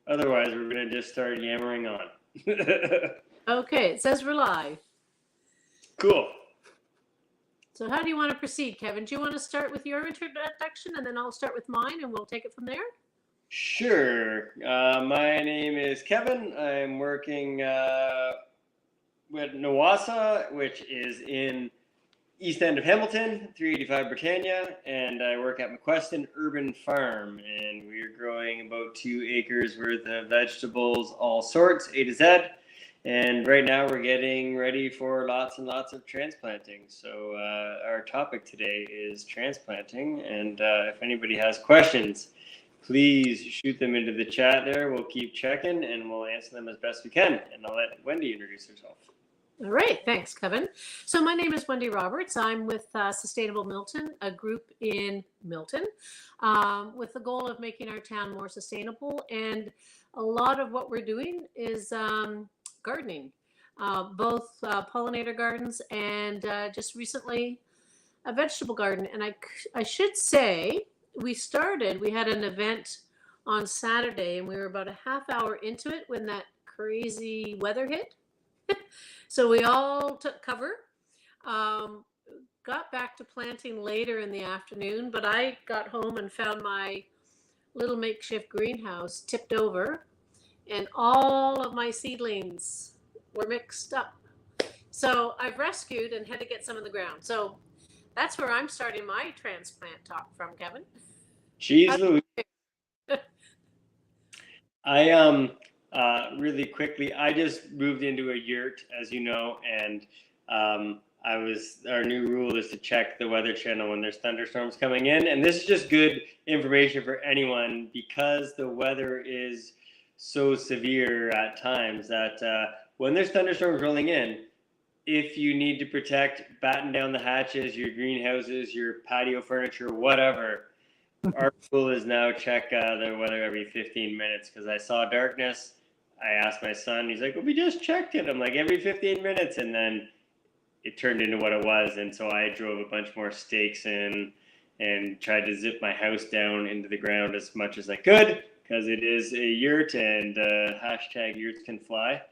Otherwise, we're going to just start yammering on. Okay, it says we're live. Cool. So how do you want to proceed, Kevin? Do you want to start with your introduction and then I'll start with mine and we'll take it from there? Sure. My name is Kevin. I'm working with Nawassa, which is in east end of Hamilton, 385 Britannia, and I work at McQueston Urban Farm, and we're growing about 2 acres worth of vegetables, all sorts, A to Z. And right now we're getting ready for lots and lots of transplanting. So our topic today is transplanting, and if anybody has questions, please shoot them into the chat there. We'll keep checking, and we'll answer them as best we can. And I'll let Wendy introduce herself. All right, thanks, Kevin. So my name is Wendy Roberts. I'm with Sustainable Milton, a group in Milton, with the goal of making our town more sustainable. And a lot of what we're doing is gardening, both pollinator gardens and just recently a vegetable garden. And I should say we had an event on Saturday and we were about a half hour into it when that crazy weather hit. So we all took cover, got back to planting later in the afternoon, but I got home and found my little makeshift greenhouse tipped over and all of my seedlings were mixed up. So I've rescued and had to get some in the ground. So that's where I'm starting my transplant talk from, Kevin. Jeez Louise. Really quickly, I just moved into a yurt, as you know, and our new rule is to check the Weather Channel when there's thunderstorms coming in. And this is just good information for anyone because the weather is so severe at times that when there's thunderstorms rolling in, if you need to protect, batten down the hatches, your greenhouses, your patio furniture, whatever, our rule is now check the weather every 15 minutes because I saw darkness. I asked my son, he's like, well, we just checked it. I'm like, every 15 minutes. And then it turned into what it was. And so I drove a bunch more stakes in and tried to zip my house down into the ground as much as I could because it is a yurt and hashtag yurts can fly.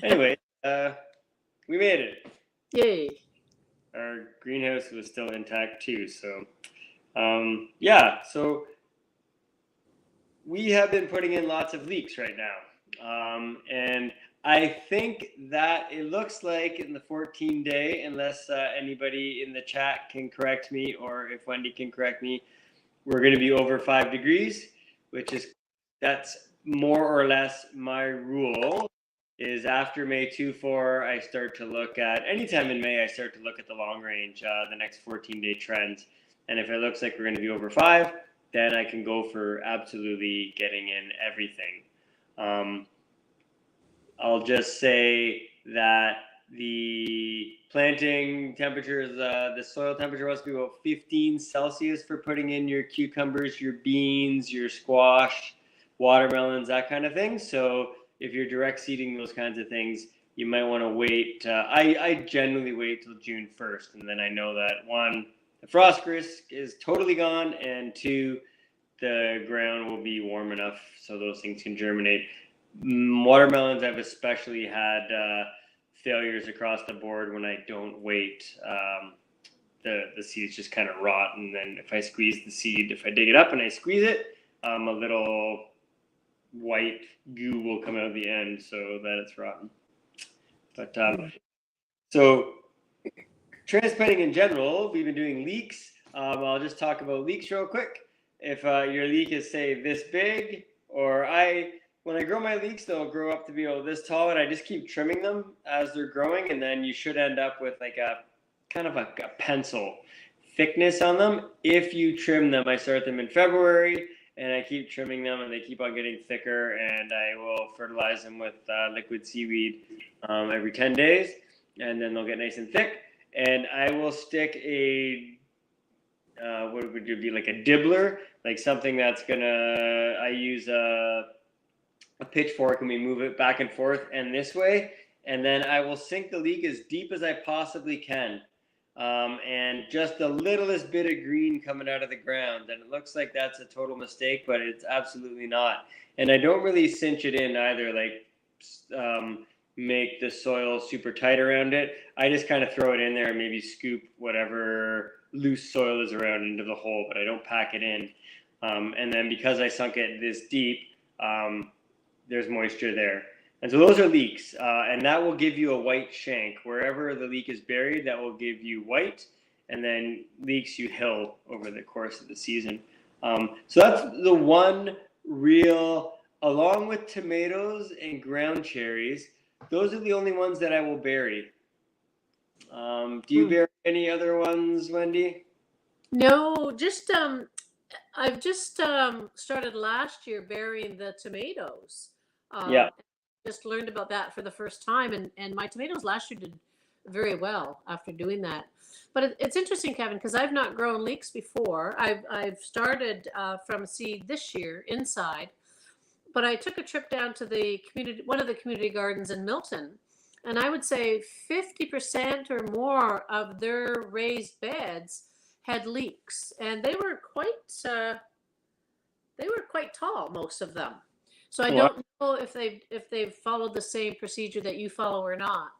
Anyway, we made it. Yay. Our greenhouse was still intact too. So so we have been putting in lots of leeks right now. And I think that it looks like in the 14-day, unless anybody in the chat can correct me or if Wendy can correct me, we're going to be over 5 degrees, that's more or less my rule. Is after May 2-4, I start to look at, anytime in May, I start to look at the long range, the next 14-day trends. And if it looks like we're going to be over 5, then I can go for absolutely getting in everything. I'll just say that the planting temperatures, the soil temperature must be about 15 Celsius for putting in your cucumbers, your beans, your squash, watermelons, that kind of thing. So if you're direct seeding those kinds of things, you might want to wait. I generally wait till June 1st, and then I know that 1, the frost risk is totally gone, and 2, the ground will be warm enough so those things can germinate. Watermelons, I've especially had failures across the board when I don't wait. The seeds just kind of rot, and then if I squeeze the seed, if I dig it up and I squeeze it, a little white goo will come out the end so that it's rotten. But so transplanting in general, we've been doing leeks. I'll just talk about leeks real quick. If your leek is, say, this big, or when I grow my leeks, they'll grow up to be this tall, and I just keep trimming them as they're growing, and then you should end up with like a kind of a pencil thickness on them. If you trim them, I start them in February, and I keep trimming them, and they keep on getting thicker, and I will fertilize them with liquid seaweed every 10 days, and then they'll get nice and thick. And I will stick what would it be, like a dibbler, like something that's I use a pitchfork and we move it back and forth and this way, and then I will sink the leek as deep as I possibly can. and just the littlest bit of green coming out of the ground. And it looks like that's a total mistake, but it's absolutely not. And I don't really cinch it in either, like make the soil super tight around it. I just kind of throw it in there and maybe scoop whatever loose soil is around into the hole, but I don't pack it in. And then because I sunk it this deep, there's moisture there. And so those are leeks, and that will give you a white shank. Wherever the leek is buried, that will give you white, and then leeks you hill over the course of the season. So that's the one real, along with tomatoes and ground cherries, those are the only ones that I will bury. Do you bury any other ones, Wendy? No, just I've just started last year burying the tomatoes. Yeah. Just learned about that for the first time, and my tomatoes last year did very well after doing that. But it's interesting, Kevin, because I've not grown leeks before. I've started from seed this year inside, but I took a trip down to the one of the community gardens in Milton, and I would say 50% or more of their raised beds had leeks, and they were quite tall, most of them. So I don't know if they've followed the same procedure that you follow or not.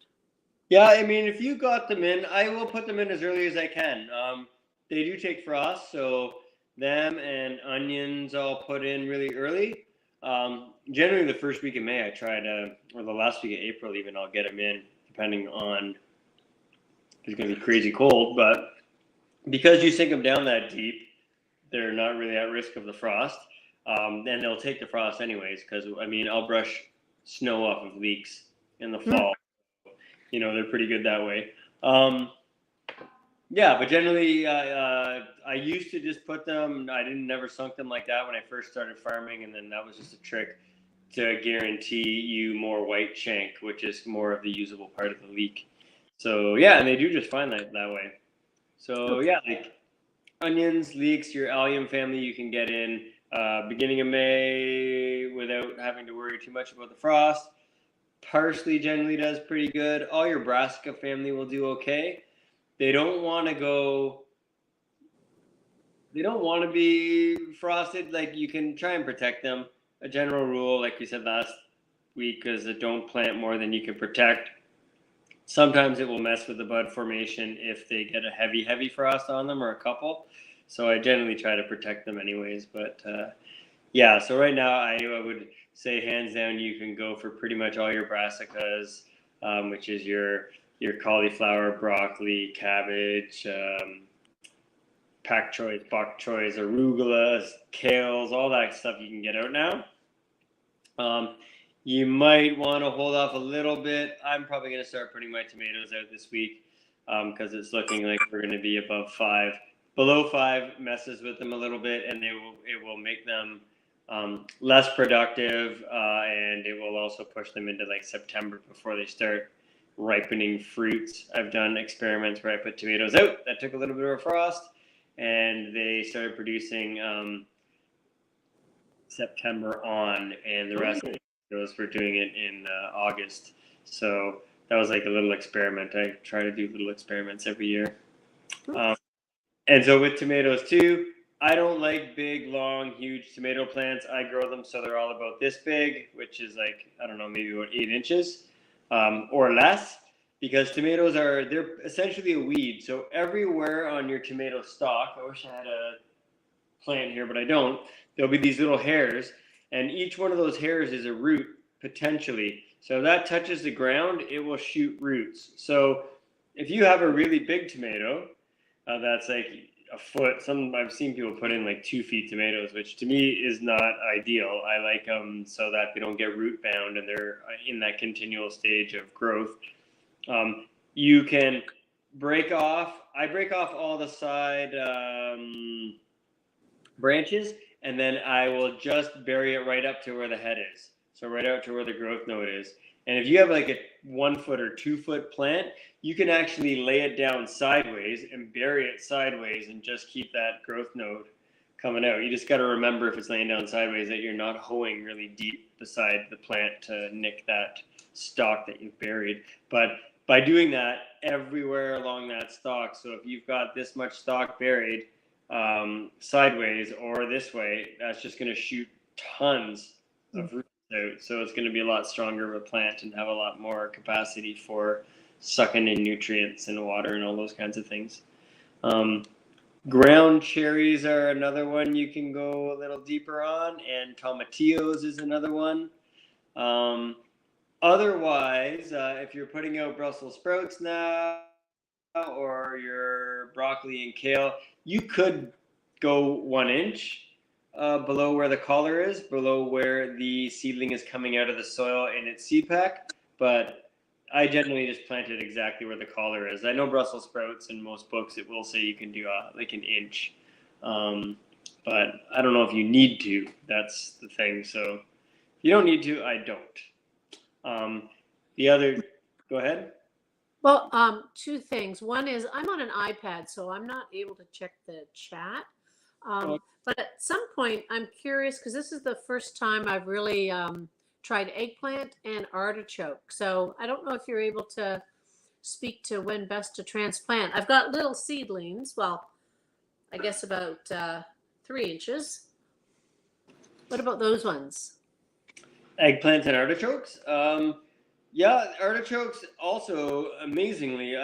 Yeah, I mean, if you got them in, I will put them in as early as I can. They do take frost, so them and onions I'll put in really early. Generally, the first week of May, I try to, or the last week of April even, I'll get them in, depending on, it's going to be crazy cold, but because you sink them down that deep, they're not really at risk of the frost. And they'll take the frost anyways, because, I mean, I'll brush snow off of leeks in the fall. You know, they're pretty good that way. Yeah, but generally, I used to just put them, I never sunk them like that when I first started farming, and then that was just a trick to guarantee you more white shank, which is more of the usable part of the leek. So, yeah, and they do just fine that way. So, yeah, like onions, leeks, your allium family you can get in beginning of May without having to worry too much about the frost. Parsley generally does pretty good. All your brassica family will do okay. They don't want to be frosted. Like, you can try and protect them. A general rule, like we said last week, is that don't plant more than you can protect. Sometimes it will mess with the bud formation if they get a heavy frost on them or a couple. So I generally try to protect them anyways. But yeah, so right now I would say hands down you can go for pretty much all your brassicas, which is your cauliflower, broccoli, cabbage, pak choys, bok choys, arugulas, kales, all that stuff you can get out now. You might want to hold off a little bit. I'm probably going to start putting my tomatoes out this week because it's looking like we're going to be above 5. Below 5 messes with them a little bit, and it will make them less productive, and it will also push them into like September before they start ripening fruits. I've done experiments where I put tomatoes out that took a little bit of a frost, and they started producing September on, and the rest of the tomatoes were doing it in August. So that was like a little experiment. I try to do little experiments every year. And so with tomatoes too, I don't like big, long, huge tomato plants. I grow them so they're all about this big, which is like, I don't know, maybe about 8 inches or less, because tomatoes they're essentially a weed. So everywhere on your tomato stalk, I wish I had a plant here, but I don't, there'll be these little hairs, and each one of those hairs is a root, potentially. So if that touches the ground, it will shoot roots. So if you have a really big tomato, that's like a foot. I've seen people put in like 2 feet tomatoes, which to me is not ideal. I like them so that they don't get root bound and they're in that continual stage of growth. You can I break off all the side branches, and then I will just bury it right up to where the head is. So right out to where the growth node is. And if you have like a 1 foot or 2 foot plant, you can actually lay it down sideways and bury it sideways and just keep that growth node coming out. You just got to remember if it's laying down sideways that you're not hoeing really deep beside the plant to nick that stalk that you've buried. But by doing that everywhere along that stalk. So if you've got this much stalk buried sideways or this way, that's just going to shoot tons of roots out. So it's going to be a lot stronger of a plant and have a lot more capacity for sucking in nutrients and water and all those kinds of things. Ground cherries are another one you can go a little deeper on, and tomatillos is another one. Otherwise, if you're putting out Brussels sprouts now or your broccoli and kale, you could go 1 inch below where the collar is, below where the seedling is coming out of the soil in its seed pack. But I generally just plant it exactly where the collar is. I know Brussels sprouts in most books, it will say you can do like 1 inch. But I don't know if you need to. That's the thing. So if you don't need to, I don't. Go ahead. Well, two things. One is I'm on an iPad, so I'm not able to check the chat. But at some point, I'm curious because this is the first time I've really tried eggplant and artichoke. So I don't know if you're able to speak to when best to transplant. I've got little seedlings. Well, I guess about 3 inches. What about those ones? Eggplants and artichokes? Yeah, artichokes also, amazingly,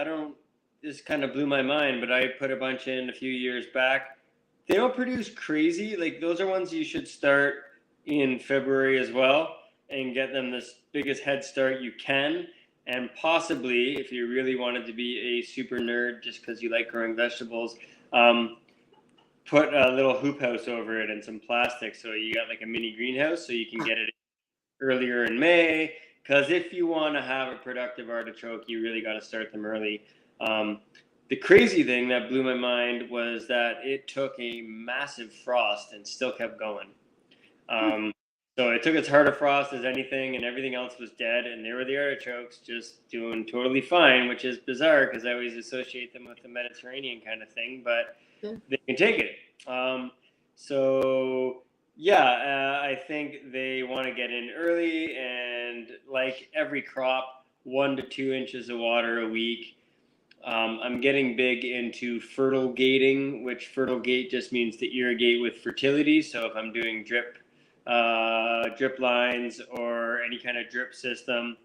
this kind of blew my mind, but I put a bunch in a few years back. They don't produce crazy. Like, those are ones you should start in February as well and get them the biggest head start you can. And possibly, if you really wanted to be a super nerd just because you like growing vegetables, put a little hoop house over it and some plastic so you got like a mini greenhouse so you can get it earlier in May. Because if you want to have a productive artichoke, you really got to start them early. The crazy thing that blew my mind was that it took a massive frost and still kept going. So it took as hard a frost as anything, and everything else was dead. And there were the artichokes just doing totally fine, which is bizarre because I always associate them with the Mediterranean kind of thing, but they can take it. I think they want to get in early, and like every crop, 1 to 2 inches of water a week. I'm getting big into fertile gating, which fertile gate just means to irrigate with fertility. So if I'm doing drip lines or any kind of drip system,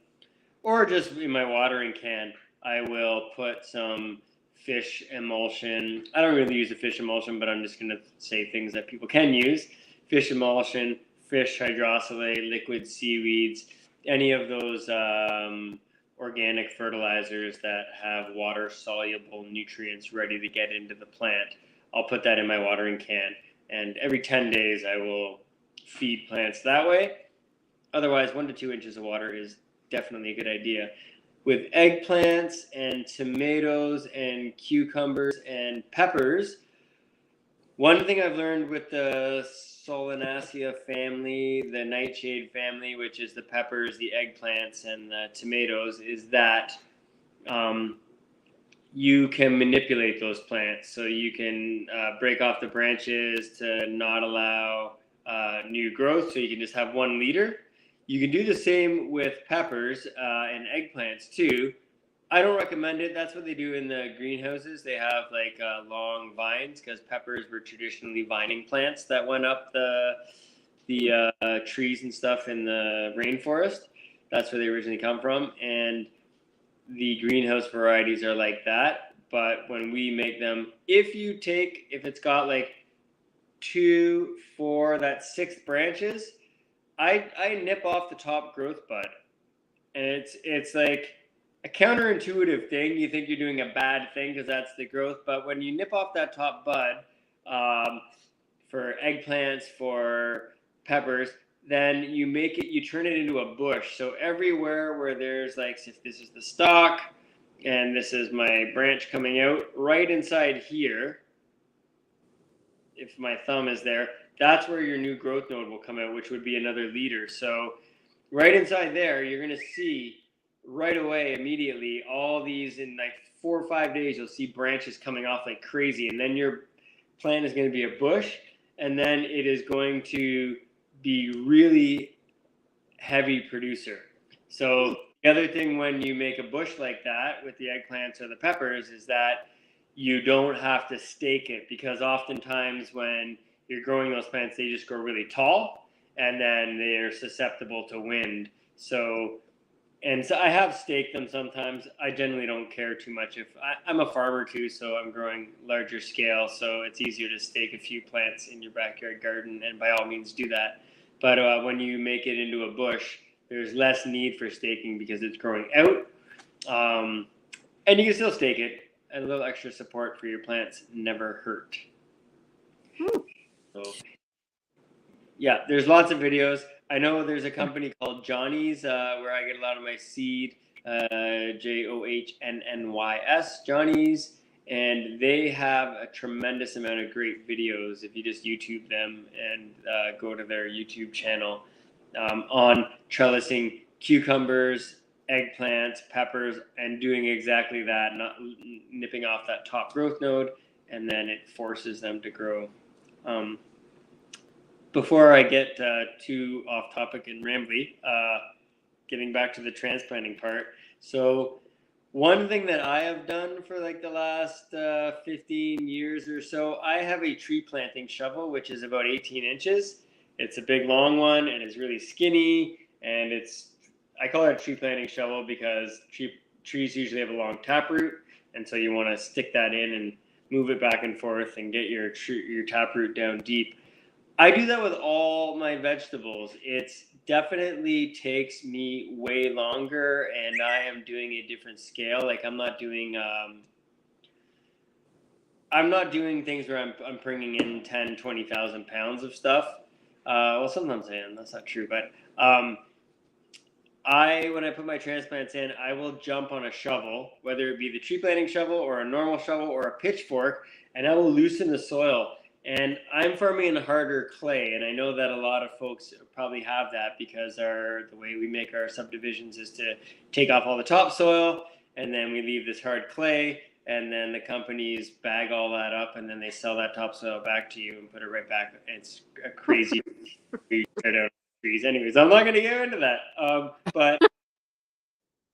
or just in my watering can, I will put some fish emulsion. I don't really use a fish emulsion, but I'm just going to say things that people can use. Fish emulsion, fish hydroxylate, liquid seaweeds, any of those organic fertilizers that have water-soluble nutrients ready to get into the plant. I'll put that in my watering can, and every 10 days I will feed plants that way. Otherwise, 1 to 2 inches of water is definitely a good idea. With eggplants and tomatoes and cucumbers and peppers, one thing I've learned with the Solanaceae family, the nightshade family, which is the peppers, the eggplants, and the tomatoes, is that you can manipulate those plants. So you can break off the branches to not allow new growth, so you can just have 1 leader. You can do the same with peppers and eggplants too. I don't recommend it. That's what they do in the greenhouses. They have like long vines because peppers were traditionally vining plants that went up the trees and stuff in the rainforest. That's where they originally come from. And the greenhouse varieties are like that. But when we make them, if it's got like 2, 4, that's 6 branches, I nip off the top growth bud. And it's like a counterintuitive thing. You think you're doing a bad thing because that's the growth, but when you nip off that top bud for eggplants, for peppers, then you turn it into a bush. So everywhere where there's like, if this is the stalk and this is my branch coming out, right inside here, if my thumb is there, that's where your new growth node will come out, which would be another leader. So right inside there, you're going to see right away, immediately, all these in like 4 or 5 days, you'll see branches coming off like crazy. And then your plant is going to be a bush, and then it is going to be really heavy producer. So The other thing when you make a bush like that with the eggplants or the peppers is that you don't have to stake it, because oftentimes when you're growing those plants, they just grow really tall and then they're susceptible to wind. So I have staked them sometimes. I generally don't care too much. If I'm a farmer too, so I'm growing larger scale, so it's easier to stake a few plants in your backyard garden, and by all means do that. But when you make it into a bush, there's less need for staking because it's growing out, and you can still stake it. A little extra support for your plants never hurt. So, yeah, there's lots of videos. I know there's a company called Johnny's where I get a lot of my seed, JOHNNYS, Johnny's, and they have a tremendous amount of great videos if you just YouTube them and go to their YouTube channel on trellising cucumbers, eggplants, peppers, and doing exactly that, not nipping off that top growth node, and then it forces them to grow. Before I get too off topic and rambly, getting back to the transplanting part. So one thing that I have done for like the last 15 years or so, I have a tree planting shovel, which is about 18 inches. It's a big long one and it's really skinny, and I call it a tree planting shovel because trees usually have a long taproot, and so you want to stick that in and move it back and forth and get your taproot down deep. I do that with all my vegetables. It definitely takes me way longer, and I am doing a different scale. Like I'm not doing things where I'm bringing in 10, 20,000 pounds of stuff. Well, sometimes I am. That's not true, but when I put my transplants in, I will jump on a shovel, whether it be the tree planting shovel or a normal shovel or a pitchfork, and I will loosen the soil. And I'm farming in harder clay, and I know that a lot of folks probably have that because the way we make our subdivisions is to take off all the topsoil, and then we leave this hard clay, and then the companies bag all that up, and then they sell that topsoil back to you and put it right back. It's a crazy trees. Anyways, I'm not going to go into that. But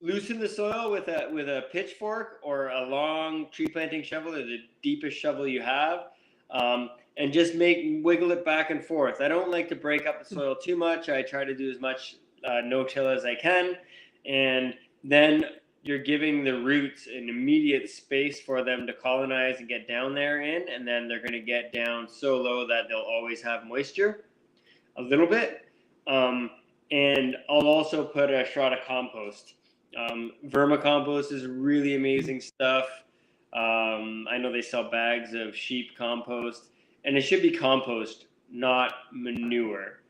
loosen the soil with a pitchfork or a long tree planting shovel, or the deepest shovel you have. And just wiggle it back and forth. I don't like to break up the soil too much. I try to do as much no-till as I can. And then you're giving the roots an immediate space for them to colonize and get down there in. And then they're going to get down so low that they'll always have moisture a little bit. And I'll also put a shot of compost. Vermicompost is really amazing stuff. I know they sell bags of sheep compost, and it should be compost, not manure.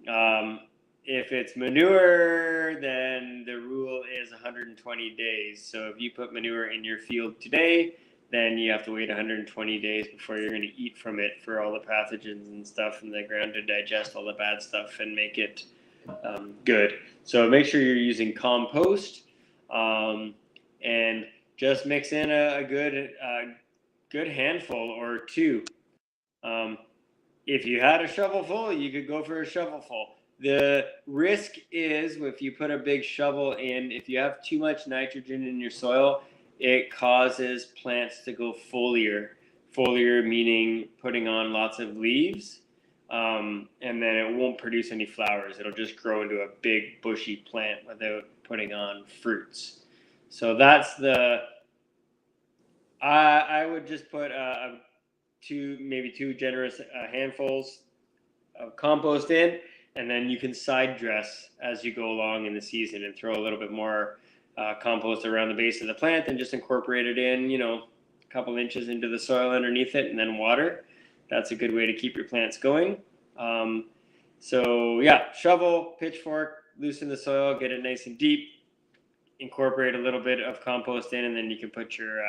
If it's manure, then the rule is 120 days. So if you put manure in your field today, then you have to wait 120 days before you're going to eat from it for all the pathogens and stuff in the ground to digest all the bad stuff and make it good. So make sure you're using compost, and just mix in a good handful or two. If you had a shovelful, you could go for a shovelful. The risk is if you put a big shovel in, if you have too much nitrogen in your soil, it causes plants to go foliar. Foliar meaning putting on lots of leaves, and then it won't produce any flowers. It'll just grow into a big bushy plant without putting on fruits. So that's I would just put two generous handfuls of compost in, and then you can side dress as you go along in the season and throw a little bit more compost around the base of the plant and just incorporate it in, a couple inches into the soil underneath it, and then water. That's a good way to keep your plants going. So yeah, shovel, pitchfork, loosen the soil, get it nice and deep, incorporate a little bit of compost in, and then you can put your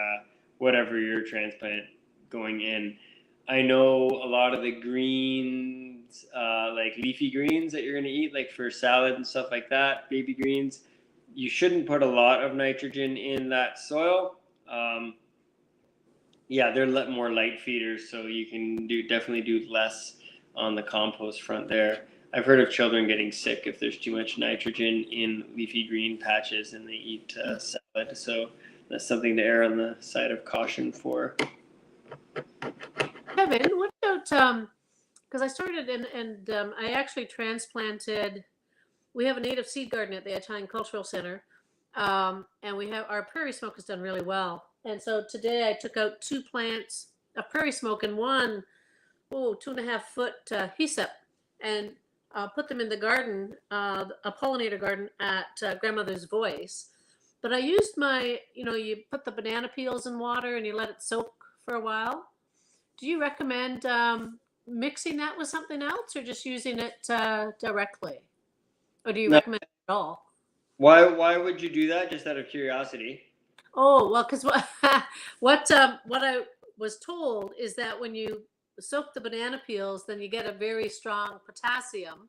whatever your transplant going in. I know a lot of the greens, like leafy greens that you're going to eat, like for salad and stuff like that, baby greens, you shouldn't put a lot of nitrogen in that soil. They're more light feeders, so you can definitely do less on the compost front there. I've heard of children getting sick if there's too much nitrogen in leafy green patches and they eat salad. So that's something to err on the side of caution for. Kevin, what about because I started and I actually transplanted. We have a native seed garden at the Italian Cultural Center, and we have our prairie smoke has done really well. And so today I took out 2 plants of prairie smoke and one 2.5 foot hyssop, and put them in the garden, a pollinator garden at Grandmother's Voice. But I used my, you put the banana peels in water and you let it soak for a while. Do you recommend mixing that with something else or just using it directly? Or do you No, recommend it at all? why would you do that? Just out of curiosity. Oh, well, because what I was told is that when you soak the banana peels, then you get a very strong potassium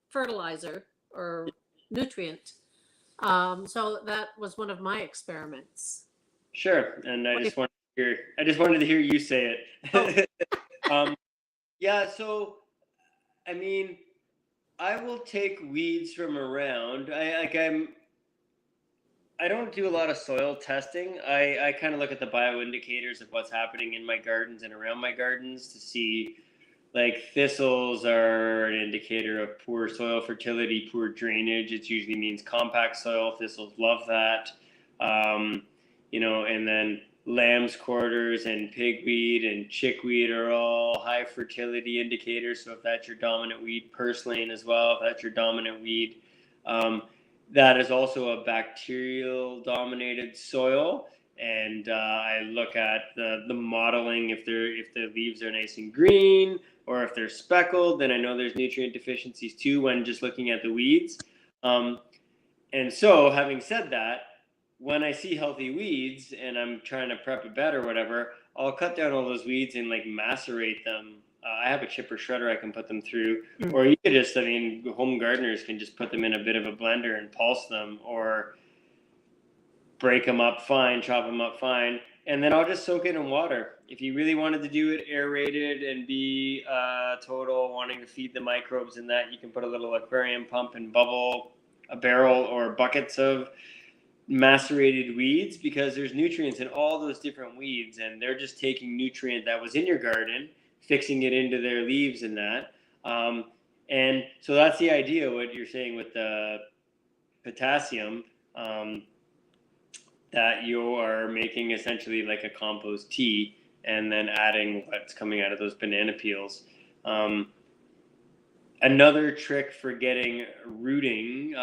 fertilizer or nutrient. So that was one of my experiments. Sure, and I just wanted to hear you say it. Oh. Yeah, so I mean, I will take weeds from around. I don't do a lot of soil testing. I kind of look at the bioindicators of what's happening in my gardens and around my gardens to see, like, thistles are an indicator of poor soil fertility, poor drainage. It usually means compact soil. Thistles love that. And then lamb's quarters and pigweed and chickweed are all high fertility indicators. So if that's your dominant weed, purslane as well, if that's your dominant weed, that is also a bacterial dominated soil. And I look at the modeling. If the leaves are nice and green, or if they're speckled, then I know there's nutrient deficiencies too when just looking at the weeds. And so, having said that, when I see healthy weeds and I'm trying to prep a bed or whatever, I'll cut down all those weeds and like macerate them. I have a chipper shredder I can put them through, or you could just, home gardeners can just put them in a bit of a blender and pulse them, or break them up fine, chop them up fine, and then I'll just soak it in water. If you really wanted to do it aerated and be total wanting to feed the microbes in that, you can put a little aquarium pump and bubble a barrel or buckets of macerated weeds, because there's nutrients in all those different weeds, and they're just taking nutrient that was in your garden, fixing it into their leaves and that. And so that's the idea, what you're saying with the potassium, that you are making essentially like a compost tea and then adding what's coming out of those banana peels. Another trick for getting rooting,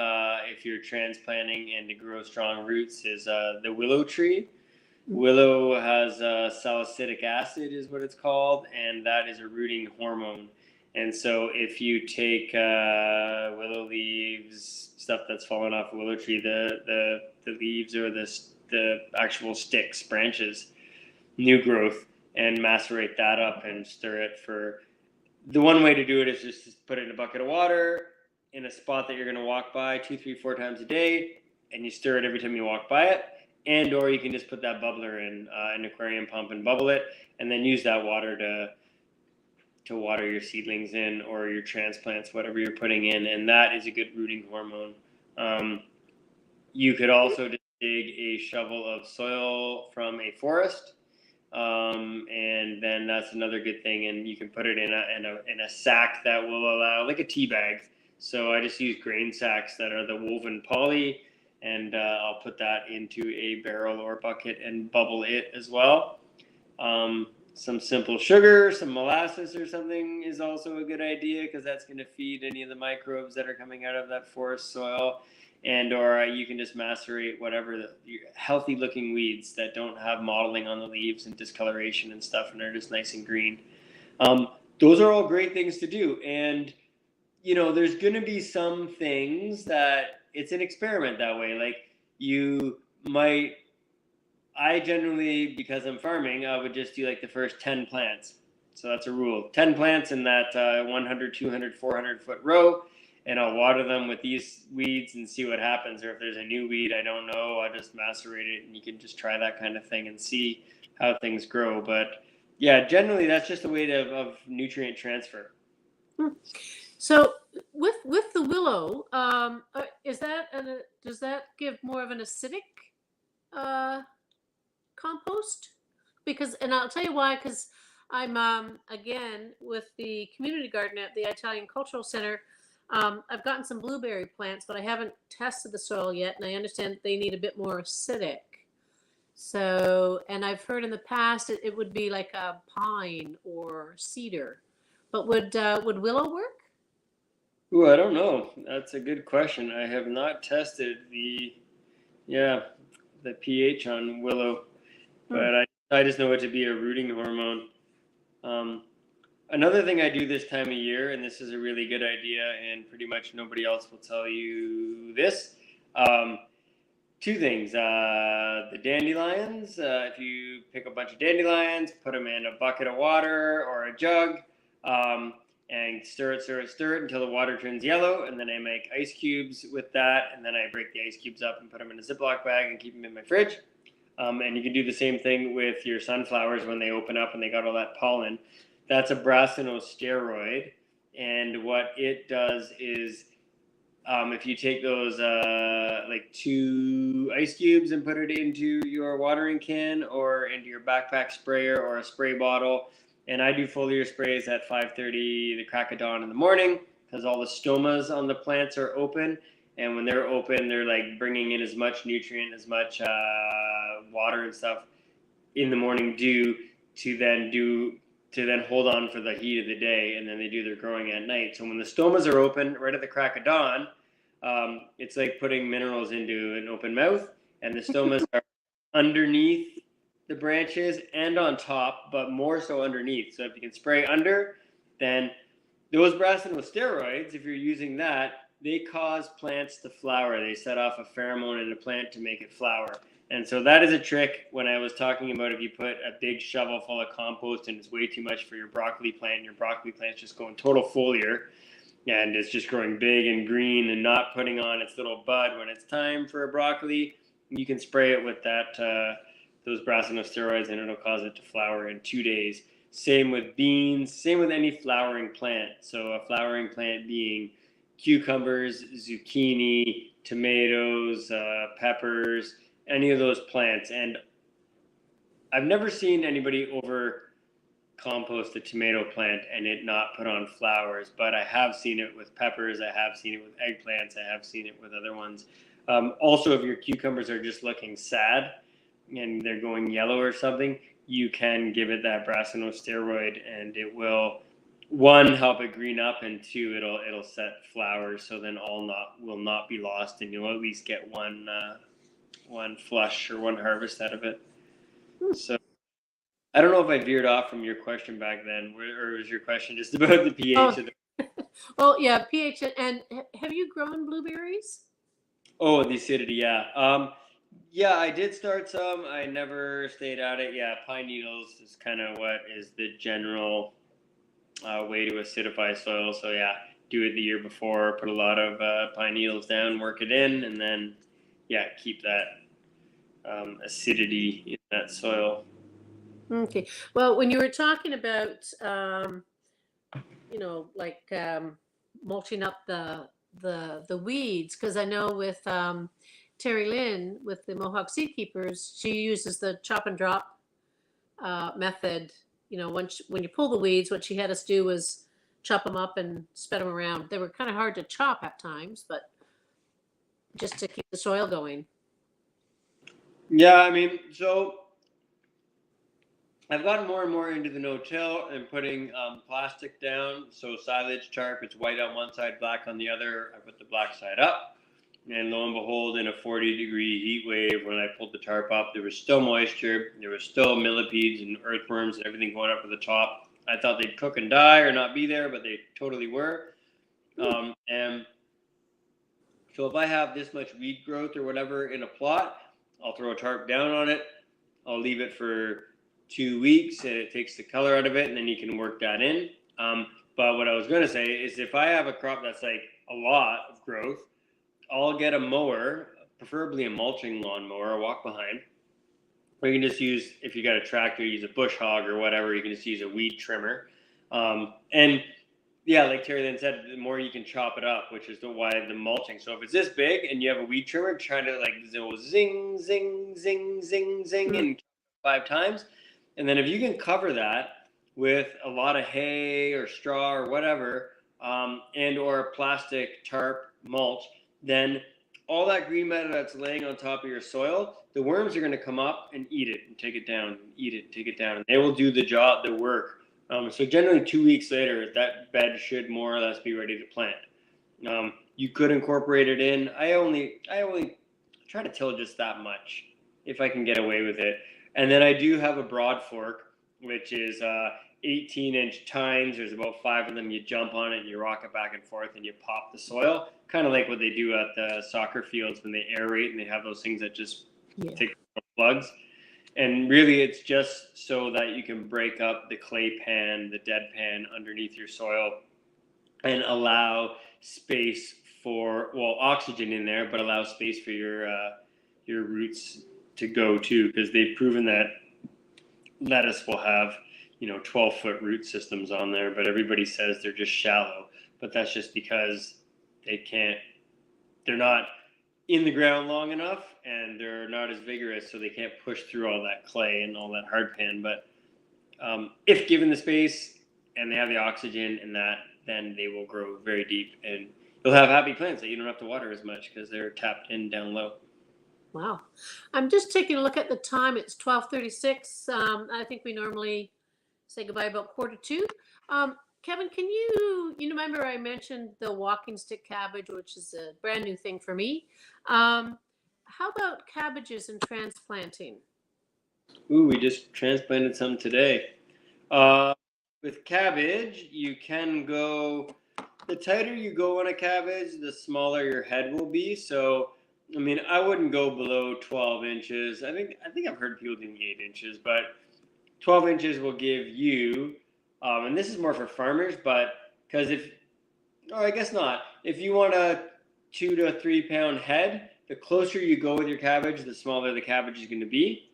if you're transplanting and to grow strong roots, is the willow tree. Willow has salicylic acid is what it's called, and that is a rooting hormone. And so if you take willow leaves, stuff that's fallen off a willow tree, the leaves or the actual sticks, branches, new growth, and macerate that up and stir it for... The one way to do it is just put it in a bucket of water in a spot that you're going to walk by 2, 3, 4 times a day, and you stir it every time you walk by it. And or you can just put that bubbler in an aquarium pump and bubble it, and then use that water to water your seedlings in, or your transplants, whatever you're putting in, and that is a good rooting hormone. You could also just dig a shovel of soil from a forest, and then that's another good thing. And you can put it in a sack that will allow, like a tea bag. So I just use grain sacks that are the woven poly, and I'll put that into a barrel or bucket and bubble it as well. Some simple sugar, some molasses or something is also a good idea, because that's going to feed any of the microbes that are coming out of that forest soil. And or you can just macerate whatever healthy looking weeds that don't have mottling on the leaves and discoloration and stuff, and they're just nice and green. Those are all great things to do. And there's going to be some things that it's an experiment that way. Like I generally, because I'm farming, I would just do like the first 10 plants. So that's a rule. 10 plants in that 100, 200, 400 foot row. And I'll water them with these weeds and see what happens. Or if there's a new weed I don't know, I'll just macerate it, and you can just try that kind of thing and see how things grow. But yeah, generally that's just a way of nutrient transfer. So with the willow, does that give more of an acidic uh, compost? Because, and I'll tell you why. Because I'm again with the community garden at the Italian Cultural Center. I've gotten some blueberry plants, but I haven't tested the soil yet, and I understand they need a bit more acidic. So, and I've heard in the past it would be like a pine or cedar, but would willow work? Ooh, I don't know. That's a good question. I have not tested the pH on willow, but I just know it to be a rooting hormone. Another thing I do this time of year, and this is a really good idea, and pretty much nobody else will tell you this. Two things. The dandelions, if you pick a bunch of dandelions, put them in a bucket of water or a jug, and stir it until the water turns yellow, and then I make ice cubes with that, and then I break the ice cubes up and put them in a Ziploc bag and keep them in my fridge. And you can do the same thing with your sunflowers when they open up and they got all that pollen. That's a brassinosteroid, and what it does is if you take those like 2 ice cubes and put it into your watering can or into your backpack sprayer or a spray bottle, and I do foliar sprays at 5:30, the crack of dawn in the morning, because all the stomas on the plants are open, and when they're open, they're like bringing in as much nutrient, as much water and stuff in the morning dew to then hold on for the heat of the day, and then they do their growing at night. So when the stomas are open right at the crack of dawn, it's like putting minerals into an open mouth, and the stomas are underneath the branches and on top, but more so underneath. So if you can spray under, then those brassinosteroids, if you're using that, they cause plants to flower. They set off a pheromone in a plant to make it flower. And so that is a trick when I was talking about if you put a big shovel full of compost and it's way too much for your broccoli plant, and your broccoli plant's just going total foliar, and it's just growing big and green and not putting on its little bud when it's time for a broccoli, you can spray it with those brassinosteroids, and it'll cause it to flower in 2 days. Same with beans, same with any flowering plant. So a flowering plant being cucumbers, zucchini, tomatoes, peppers, any of those plants. And I've never seen anybody over compost a tomato plant and it not put on flowers, but I have seen it with peppers, I have seen it with eggplants, I have seen it with other ones. Also, if your cucumbers are just looking sad and they're going yellow or something, you can give it that brassinosteroid, and it will, one, help it green up, and two, it'll set flowers, so then all will not be lost, and you'll at least get one flush or one harvest out of it. So I don't know if I veered off from your question back then, or was your question just about the pH of the... Well, yeah, pH. And have you grown blueberries? Oh, the acidity, yeah. Yeah, I did start some. I never stayed at it. Yeah, pine needles is kind of what is the general way to acidify soil. So yeah, do it the year before, put a lot of pine needles down, work it in, and then yeah, keep that acidity in that soil. Okay. Well, when you were talking about, like mulching up the weeds, because I know with Terry Lynn with the Mohawk Seed Keepers, she uses the chop and drop method. When you pull the weeds, what she had us do was chop them up and spread them around. They were kind of hard to chop at times, but just to keep the soil going. Yeah, I mean, so I've gotten more and more into the no-till and putting plastic down. So silage tarp, it's white on one side, black on the other. I put the black side up. And lo and behold, in a 40-degree heat wave, when I pulled the tarp up, there was still moisture. There was still millipedes and earthworms and everything going up at the top. I thought they'd cook and die or not be there, but they totally were. And so if I have this much weed growth or whatever in a plot, I'll throw a tarp down on it. I'll leave it for 2 weeks, and it takes the color out of it, and then you can work that in. But what I was going to say is if I have a crop that's like a lot of growth, I'll get a mower, preferably a mulching lawnmower, walk behind. Or you can just use, if you got a tractor, use a bush hog or whatever. You can just use a weed trimmer. And yeah, like Terry then said, the more you can chop it up, which is why the mulching. So if it's this big and you have a weed trimmer, trying to like zing, zing, zing, zing, zing, and 5 times, and then if you can cover that with a lot of hay or straw or whatever, and or a plastic tarp mulch, then all that green matter that's laying on top of your soil, the worms are going to come up and eat it and take it down, and eat it and take it down, and they will do the job, the work. So generally 2 weeks later, that bed should more or less be ready to plant. You could incorporate it in. I only try to till just that much if I can get away with it. And then I do have a broad fork, which is 18-inch tines. There's about 5 of them. You jump on it and you rock it back and forth and you pop the soil, kind of like what they do at the soccer fields when they aerate and they have those things that just take plugs. And really, it's just so that you can break up the clay pan, the dead pan underneath your soil, and allow space for, well, oxygen in there, but allow space for your roots to go too, because they've proven that lettuce will have 12-foot root systems on there, but everybody says they're just shallow. But that's just because they're not in the ground long enough, and they're not as vigorous, so they can't push through all that clay and all that hard pan. But if given the space and they have the oxygen and that, then they will grow very deep, and you'll have happy plants that you don't have to water as much because they're tapped in down low. Wow. I'm just taking a look at the time. It's 12:36. I think we normally say goodbye about 1:45. Kevin, can you remember I mentioned the walking stick cabbage, which is a brand new thing for me. How about cabbages and transplanting? Ooh, we just transplanted some today. With cabbage, you can go, the tighter you go on a cabbage, the smaller your head will be. So, I mean, I wouldn't go below 12 inches. I think I've heard people doing 8 inches, but 12 inches will give you, and this is more for farmers, but because I guess not. If you want a 2 to 3 pound head, the closer you go with your cabbage, the smaller the cabbage is going to be.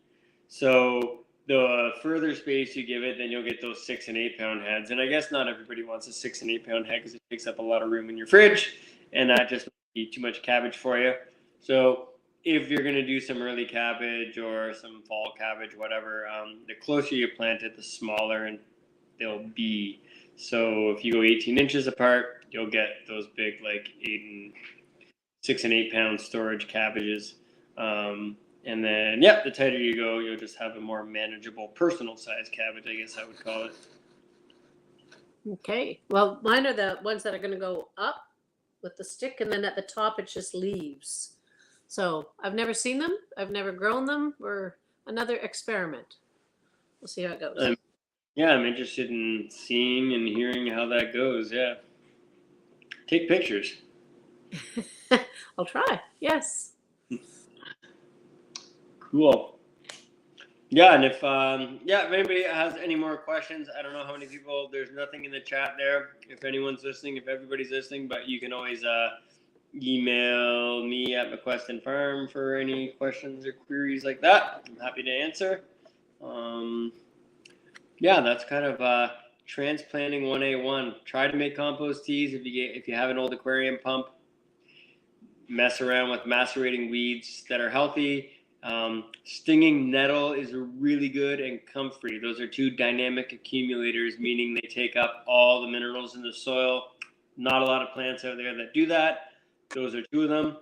So the further space you give it, then you'll get those 6 and 8 pound heads. And I guess not everybody wants a 6 and 8 pound head because it takes up a lot of room in your fridge, and that just might be too much cabbage for you. So if you're going to do some early cabbage or some fall cabbage, whatever, the closer you plant it, the smaller and they'll be. So if you go 18 inches apart, you'll get those big, like 6 and 8 pound storage cabbages. And then, the tighter you go, you'll just have a more manageable personal size cabbage, I guess I would call it. Okay. Well, mine are the ones that are going to go up with the stick, and then at the top it's just leaves. So I've never seen them. I've never grown them. Or another experiment. We'll see how it goes. I'm interested in seeing and hearing how that goes. Yeah. Take pictures. I'll try. Yes. Cool. Yeah, and if anybody has any more questions, I don't know how many people. There's nothing in the chat there. If anyone's listening, if everybody's listening, but you can always email me at McQuestion Farm for any questions or queries like that. I'm happy to answer. That's kind of transplanting 1A1. Try to make compost teas if you have an old aquarium pump. Mess around with macerating weeds that are healthy. Stinging nettle is really good, and comfrey. Those are 2 dynamic accumulators, meaning they take up all the minerals in the soil. Not a lot of plants out there that do that. Those are 2 of them.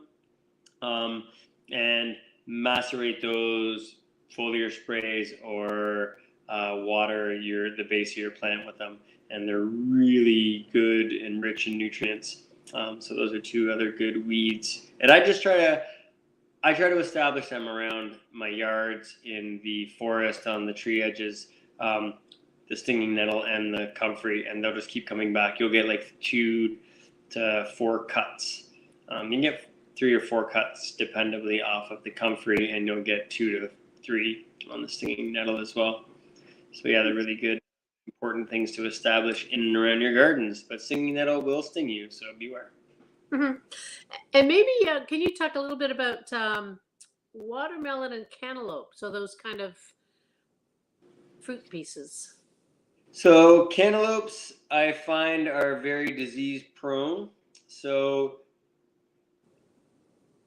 And macerate those foliar sprays or water the base of your plant with them, and they're really good and rich in nutrients. So those are 2 other good weeds, and I try to establish them around my yards, in the forest, on the tree edges, the stinging nettle and the comfrey, and they'll just keep coming back. You'll get like 2 to 4 cuts. You can get 3 or 4 cuts dependably off of the comfrey, and you'll get 2 to 3 on the stinging nettle as well. So they're really good, important things to establish in and around your gardens. But stinging nettle will sting you, so beware. Mm-hmm. And maybe can you talk a little bit about watermelon and cantaloupe? So those kind of fruit pieces. So cantaloupes, I find, are very disease prone. So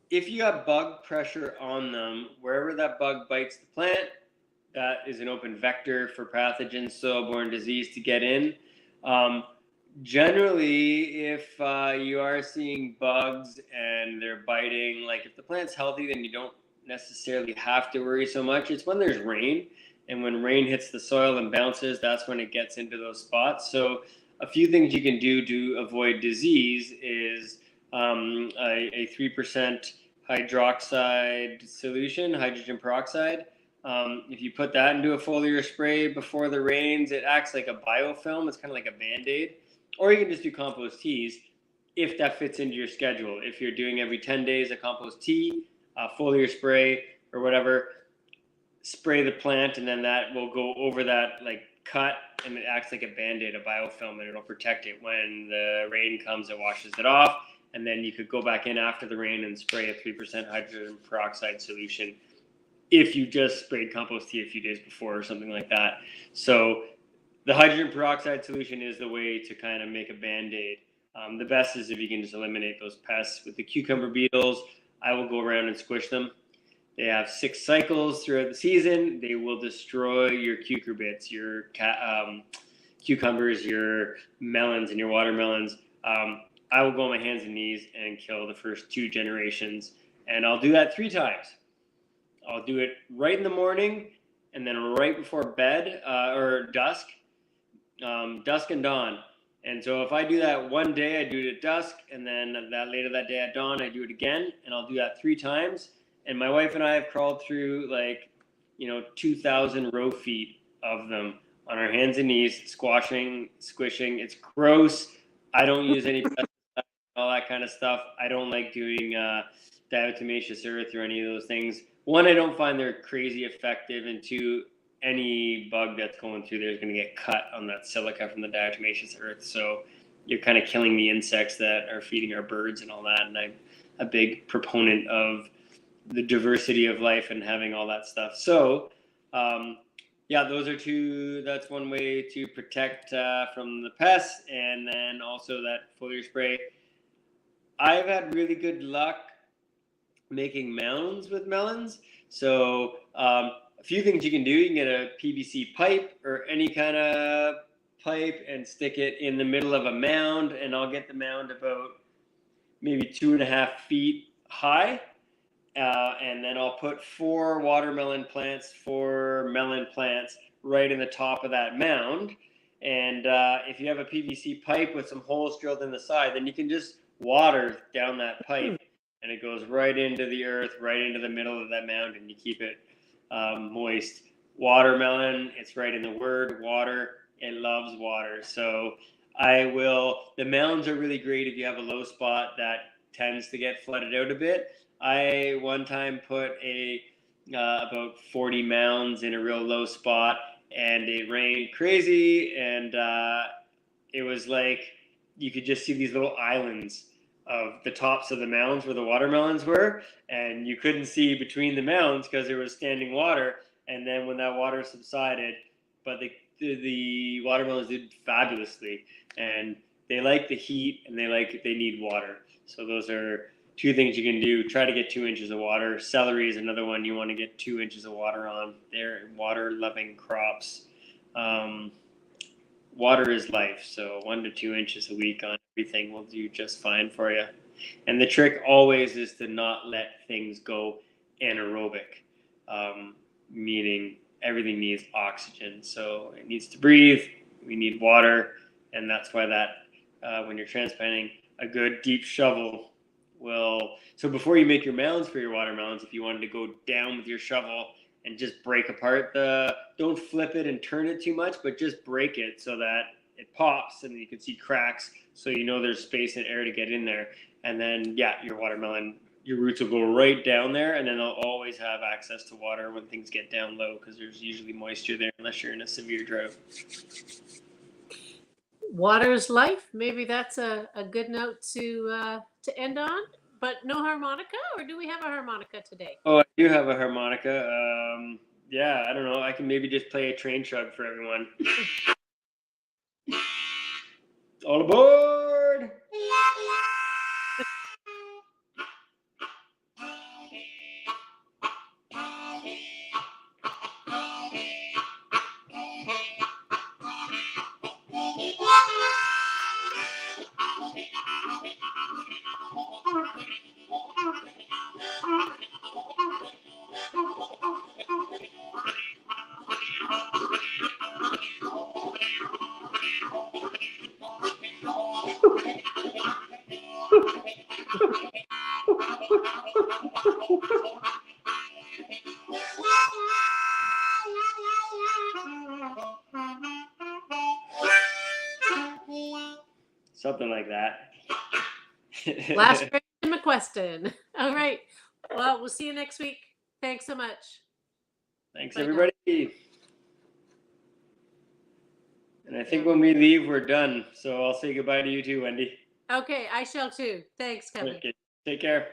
if you have bug pressure on them, wherever that bug bites the plant, that is an open vector for pathogens, soil-borne disease to get in. Generally, if you are seeing bugs and they're biting, like if the plant's healthy, then you don't necessarily have to worry so much. It's when there's rain, and when rain hits the soil and bounces, that's when it gets into those spots. So a few things you can do to avoid disease is a 3% hydroxide solution, hydrogen peroxide. If you put that into a foliar spray before the rains, it acts like a biofilm. It's kind of like a Band-Aid. Or you can just do compost teas if that fits into your schedule. If you're doing every 10 days a compost tea, foliar spray, or whatever, spray the plant, and then that will go over that like cut, and it acts like a Band-Aid, a biofilm, and it'll protect it. When the rain comes, it washes it off, and then you could go back in after the rain and spray a 3% hydrogen peroxide solution if you just sprayed compost tea a few days before or something like that. So the hydrogen peroxide solution is the way to kind of make a Band-Aid. The best is if you can just eliminate those pests. With the cucumber beetles, I will go around and squish them. They have 6 cycles throughout the season. They will destroy your cucurbits, your cucumbers, your melons, and your watermelons. I will go on my hands and knees and kill the first 2 generations. And I'll do that 3 times. I'll do it right in the morning, and then right before bed, or dusk and dawn. And so if I do that one day, I do it at dusk, and then that later that day at dawn, I do it again, and I'll do that 3 times. And my wife and I have crawled through 2,000 row feet of them on our hands and knees, squishing. It's gross. I don't use any pesticides, all that kind of stuff. I don't like doing diatomaceous earth or any of those things. One, I don't find they're crazy effective, and 2, any bug that's going through there is going to get cut on that silica from the diatomaceous earth. So you're kind of killing the insects that are feeding our birds and all that. And I'm a big proponent of the diversity of life and having all that stuff. So those are 2. That's one way to protect from the pests. And then also that foliar spray. I've had really good luck making mounds with melons. So a few things you can do. You can get a PVC pipe or any kind of pipe and stick it in the middle of a mound, and I'll get the mound about maybe 2.5 feet high. And then I'll put 4 watermelon plants, 4 melon plants right in the top of that mound. And if you have a PVC pipe with some holes drilled in the side, then you can just water down that pipe, and it goes right into the earth, right into the middle of that mound, and you keep it moist. Watermelon, it's right in the word, water. It loves water. So the mounds are really great if you have a low spot that tends to get flooded out a bit. I one time put about 40 mounds in a real low spot, and it rained crazy, and it was like you could just see these little islands of the tops of the mounds where the watermelons were, and you couldn't see between the mounds because there was standing water. And then when that water subsided, but the watermelons did fabulously, and they like the heat, and they need water. So those are 2 things you can do. Try to get 2 inches of water. Celery is another one you want to get 2 inches of water on. They're water-loving crops. Water is life, so 1 to 2 inches a week on everything will do just fine for you. And the trick always is to not let things go anaerobic, meaning everything needs oxygen. So it needs to breathe. We need water, and that's why when you're transplanting, a good deep shovel will. So before you make your mounds for your watermelons, if you wanted to go down with your shovel and just break apart don't flip it and turn it too much, but just break it so that it pops and you can see cracks, so you know there's space and air to get in there. And then your watermelon, your roots will go right down there, and then they'll always have access to water when things get down low, because there's usually moisture there unless you're in a severe drought. Water is life. Maybe that's a good note to end on. But no harmonica, or do we have a harmonica today? Oh, I do have a harmonica. I don't know. I can maybe just play a train chug for everyone. All aboard! Something like that. Last Christian McQuestion. All right. Well, we'll see you next week. Thanks so much. Thanks, Bye now. everybody. And I think when we leave, we're done. So I'll say goodbye to you too, Wendy. Okay, I shall too. Thanks, Kevin. Okay. Take care.